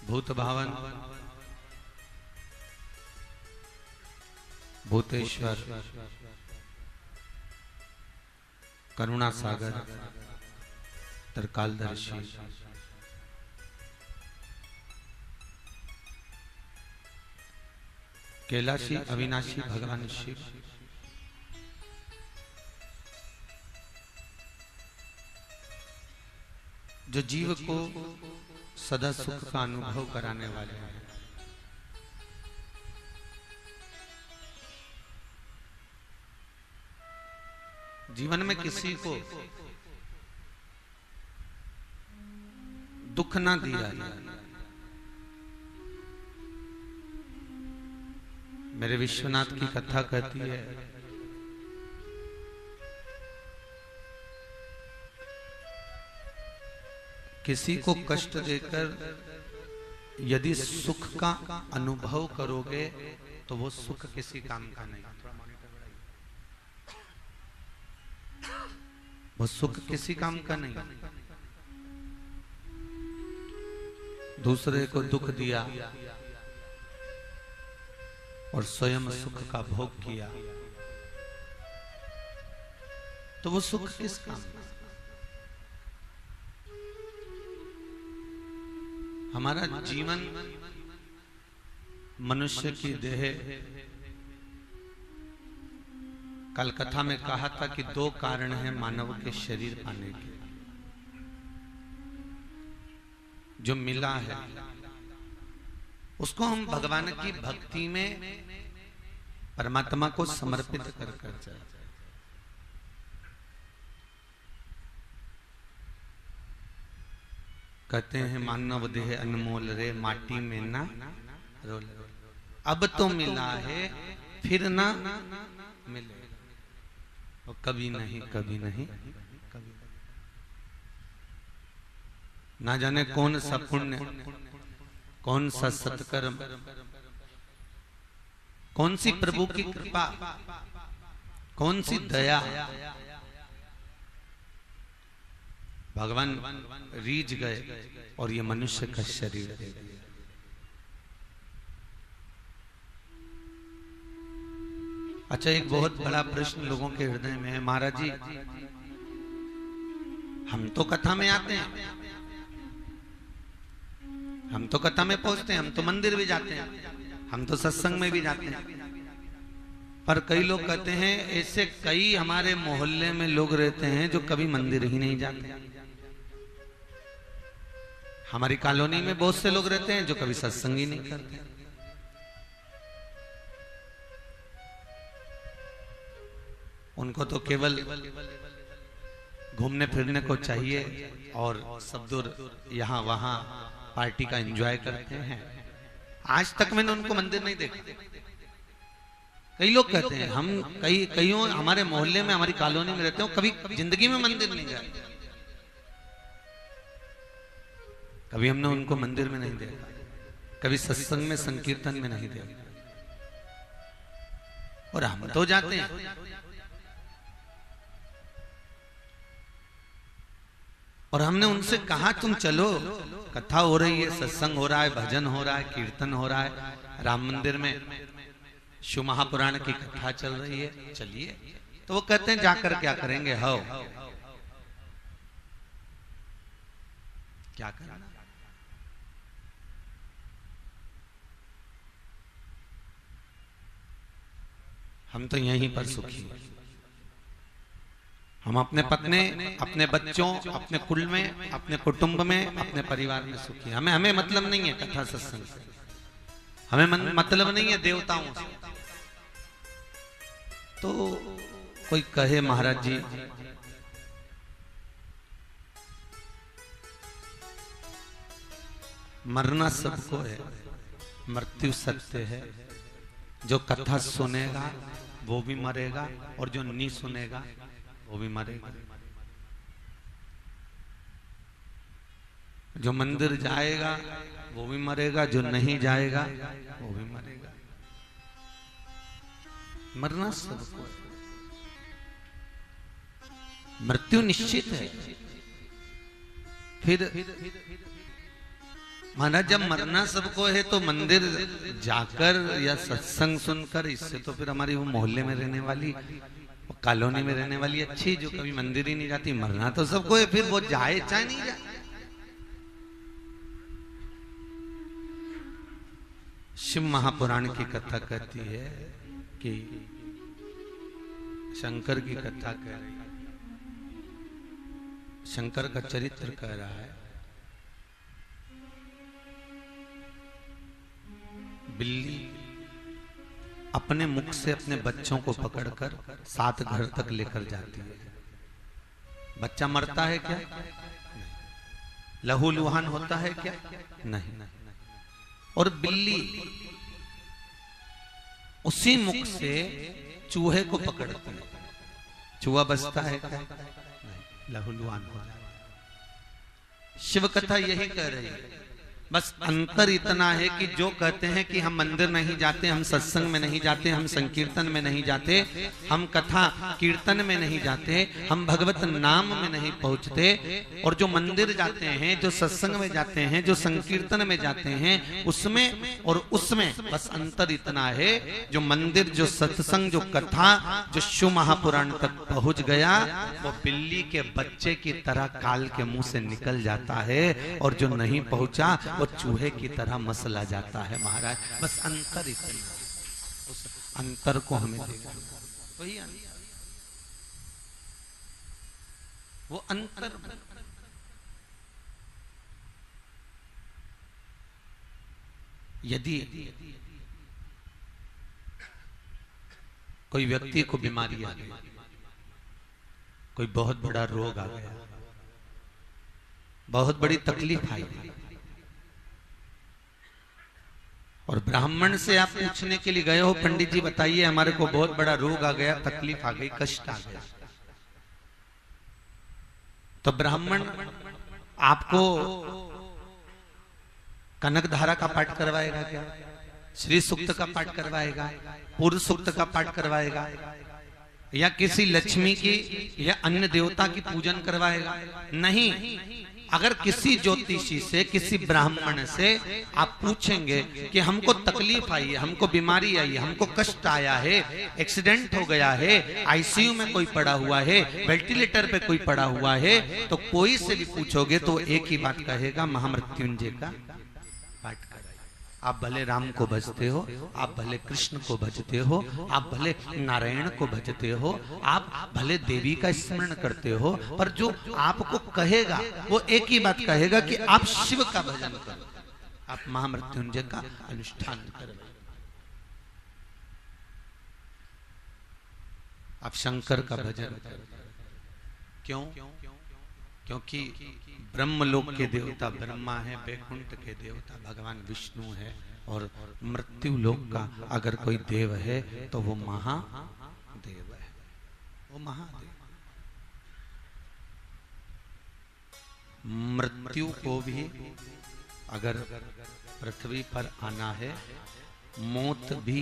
भूत भावन भूतेश्वर करुणा सागर त्रिकालदर्शी कैलाशी अविनाशी भगवान शिव जो जीव को सदा सुख का अनुभव कराने वाले हैं। जीवन में किसी को दुख ना दिया जाए। मेरे विश्वनाथ की कथा कहती है किसी को कष्ट देकर यदि सुख का अनुभव करोगे तो वो सुख किसी काम का नहीं। वो सुख किसी काम का नहीं। दूसरे को दुख दिया और स्वयं सुख का भोग किया तो वो सुख किस काम का? हमारा जीवन मनुष्य की देह, कल कथा में कहा था कि दो कारण हैं मानव के शरीर पाने के। जो मिला है उसको हम भगवान की भक्ति में परमात्मा को समर्पित कर जाए। कहते हैं मानव देह अनमोल रे माटी में ना रोल। अब तो मिला है फिर ना मिले, और कभी नहीं कभी नहीं कभी। ना जाने कौन सा पुण्य, कौन सा सत्कर्म, कौन सी प्रभु की कृपा, कौन सी दया भगवान रीझ गए और ये मनुष्य का शरीर दे दिया। अच्छा, एक बहुत बड़ा प्रश्न लोगों के हृदय में है, महाराज जी हम तो कथा में आते हैं, हम तो कथा में पहुंचते हैं, हम तो मंदिर भी जाते हैं, हम तो सत्संग में भी जाते हैं, पर कई लोग कहते हैं ऐसे कई हमारे मोहल्ले में लोग रहते हैं जो कभी मंदिर ही नहीं जाते। हमारी कॉलोनी में बहुत से लोग रहते हैं जो कभी सत्संग ही नहीं करते। उनको तो केवल घूमने फिरने को चाहिए और सब दूर यहाँ वहां पार्टी का एंजॉय करते हैं। आज तक मैंने उनको मंदिर नहीं देखा। कई लोग कहते हैं हम कईयों हमारे मोहल्ले में हमारी कॉलोनी में रहते हो, कभी जिंदगी में मंदिर नहीं गए, कभी हमने उनको मंदिर में नहीं देखा, कभी सत्संग में संकीर्तन में नहीं देखा, और हम तो जाते हैं। और हमने उनसे कहा तुम चलो, कथा हो रही है, सत्संग हो रहा है, भजन हो रहा है, कीर्तन हो रहा है, राम मंदिर में शिव महापुराण की कथा चल रही है, चलिए। तो वो कहते हैं जाकर क्या करेंगे, हो क्या करना। हम तो यहीं पर सुखी हैं। हम अपने पत्नी, अपने बच्चों, अपने कुल में, अपने कुटुंब में, अपने परिवार में सुखी। हमें मतलब नहीं है कथा सत्संग से, हमें मतलब नहीं है देवताओं से। तो कोई कहे महाराज जी मरना सबको है, मृत्यु सत्य है, जो कथा सुनेगा वो भी मरेगा और जो नहीं सुनेगा वो भी मरेगा। जो मंदिर जाएगा वो भी मरेगा, जो नहीं जाएगा वो भी मरेगा। मरना सबको है, मृत्यु निश्चित है। फिर महाराज जब मरना सबको है तो मंदिर जाकर या सत्संग सुनकर, इससे तो फिर हमारी वो मोहल्ले में रहने वाली, कॉलोनी में रहने वाली अच्छी जो कभी मंदिर ही नहीं जाती, मरना तो सबको है, फिर वो जाए चाहे नहीं जाए। शिव महापुराण की कथा कहती है कि शंकर की कथा कह रही है, शंकर का चरित्र कह रहा है। बिल्ली अपने मुख से अपने बच्चों को पकड़कर 7 घर तक लेकर जाती है। बच्चा मरता है क्या? लहूलुहान होता है क्या? नहीं। और बिल्ली उसी मुख से चूहे को पकड़ती है। चूहा बचता है क्या? नहीं, लहूलुहान हो जाता है। शिव कथा यही कह रही है। बस अंतर इतना है कि जो कहते हैं कि हम मंदिर नहीं जाते, हम सत्संग में नहीं जाते, हम संकीर्तन में नहीं जाते, हम कथा कीर्तन में नहीं जाते, हम भगवत नाम में नहीं पहुंचते, और जो मंदिर जाते हैं, जो सत्संग में जाते हैं, जो संकीर्तन में जाते हैं, उसमें और उसमें बस अंतर इतना है, जो मंदिर, जो सत्संग, जो कथा, जो शिव महापुराण तक पहुंच गया, वो बिल्ली के बच्चे की तरह काल के मुंह से निकल जाता है, और जो नहीं पहुंचा वो चूहे की तरह मसला जाता है। महाराज बस अंतर इतना, उस अंतर को हमें देखना, वही अंतर, वो अंतर। यदि कोई व्यक्ति को बीमारी आ गई, कोई बहुत बड़ा रोग आ गया, बहुत बड़ी तकलीफ आई, और ब्राह्मण से आप पूछने के लिए गए हो, पंडित जी बताइए हमारे को बहुत बड़ा रोग आ गया, तकलीफ आ गई, कष्ट आ गया, तो ब्राह्मण आपको कनक धारा का पाठ करवाएगा क्या? श्री सूक्त का पाठ करवाएगा? पूर्व सूक्त का पाठ करवाएगा? या किसी लक्ष्मी की या अन्य देवता की पूजन करवाएगा? नहीं। अगर किसी ज्योतिषी से, किसी ब्राह्मण से आप पूछेंगे कि हमको तकलीफ आई है, हमको बीमारी आई है, हमको कष्ट आया है, एक्सीडेंट हो गया है, आईसीयू में कोई पड़ा हुआ है, वेंटिलेटर पे कोई पड़ा हुआ है, तो कोई से भी पूछोगे तो एक ही बात कहेगा, महामृत्युंजय का पाठ कराइए। आप भले राम को भजते हो, आप भले कृष्ण को भजते हो, आप भले नारायण को भजते हो, आप भले देवी का स्मरण करते हो, पर जो आपको कहेगा वो एक ही बात कहेगा कि आप शिव का भजन करो, आप महामृत्युंजय का अनुष्ठान करो, आप शंकर का भजन करो। क्यों? क्योंकि ब्रह्मलोक के देवता ब्रह्मा है, बैकुंठ के देवता भगवान विष्णु है, और मृत्यु लोक का अगर कोई देव है तो वो महादेव है, वो महादेव। मृत्यु को भी अगर पृथ्वी पर आना है, मौत भी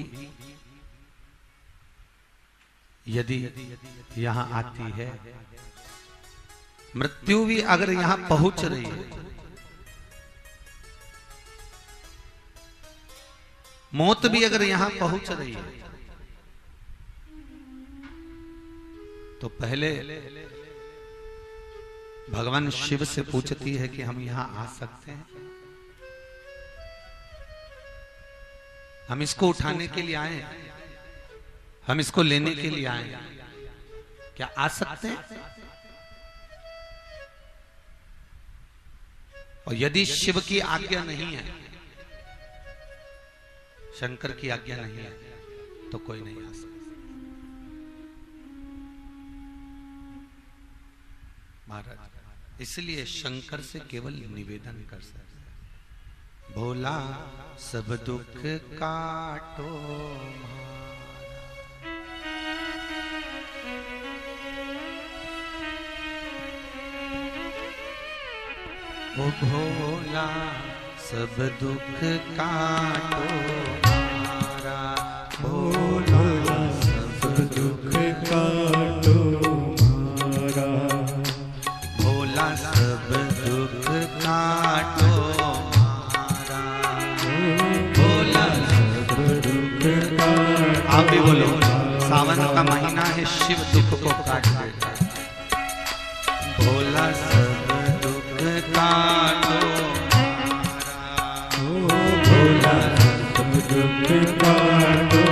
यदि यहाँ आती है, मृत्यु भी अगर यहां पहुंच रही है, मौत भी अगर यहां पहुंच रही है, तो पहले भगवान शिव से पूछती है कि हम यहां आ सकते हैं? हम इसको उठाने के लिए आए, हम इसको लेने के लिए आए, क्या आ सकते हैं? और यदि शिव की आज्ञा नहीं है, शंकर की आज्ञा नहीं है, तो कोई नहीं आ सकता। महाराज इसलिए शंकर से केवल निवेदन कर सकते, भोला सब दुख काटो ओ भोला सब दुख काटो हमारा, भोला सब दुख काटो हमारा, भोला सब दुख काटो सावन का महीना है, शिव दुख को काट देता है। भोला सब दुख काटो, भोला सब दुख काटो,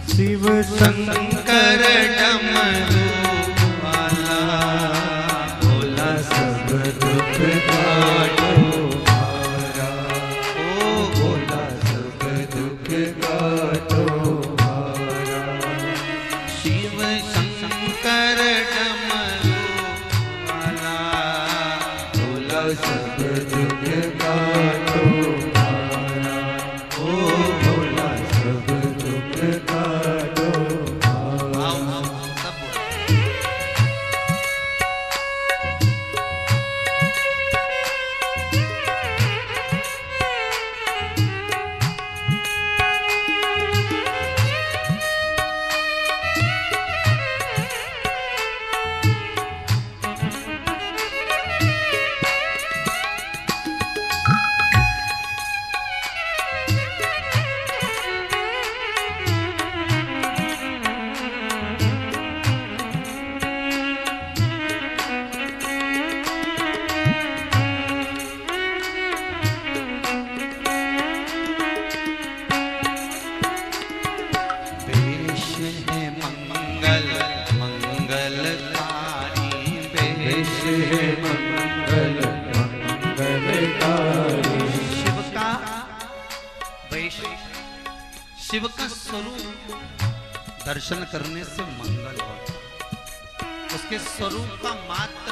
शिव शंकर डमरू वाला, भोला सब दुख काटो, ओ भोला सब दुख काटो, शिव शंकर डमरू वाला, भोला सब दुख काटो, ओ भोला सब दुख काटो। शिव का स्वरूप दर्शन करने से मंगल होता, उसके स्वरूप का मात्र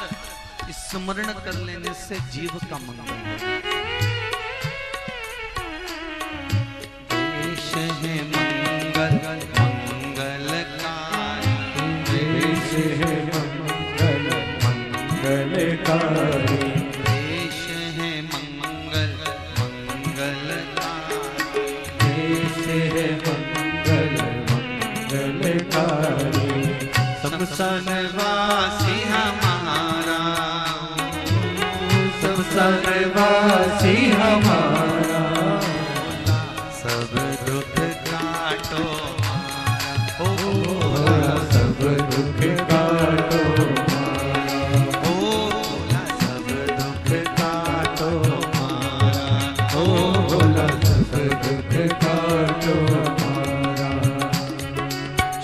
स्मरण कर लेने से जीव का मंगल होता। देश है मंगल मंगलकारी, देश है मंगल मंगलकारी, देश है मंगल मंगलकारी, देश है मंगल मंगलकारी, शमशानवासी हमारा, शमशानवासी हमारा, सब दुख काटो, ओ भोला सब दुख काटो, ओ भोला सब दुख काटो, ओ भोला सब दुख काटो हमारा।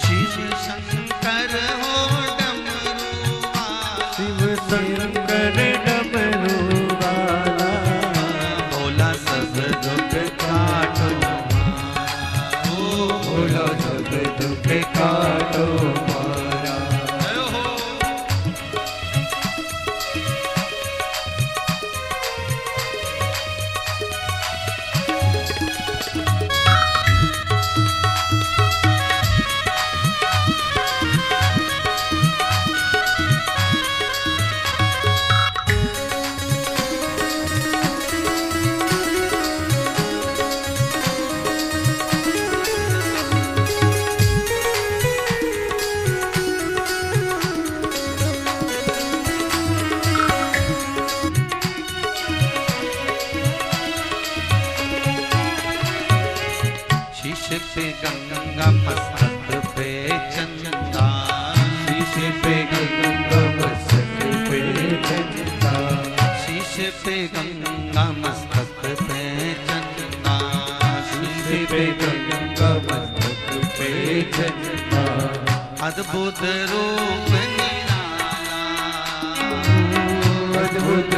शिव शंकर हो डमरू वाला, शिव शंकर डमरू वाला, भोला सब दुख काटो, ओ भोला सब दुख काटो हमारा। जय हो। शीश पे गंगा मस्तक पे चंदा, शीश पे गंगा मस्तक पे चंदा, शीश पे गंगा मस्तक पे चंदा, शीश पे गंगा मस्तक पे चंदा, अद्भुत रूप निराला, अद्भुत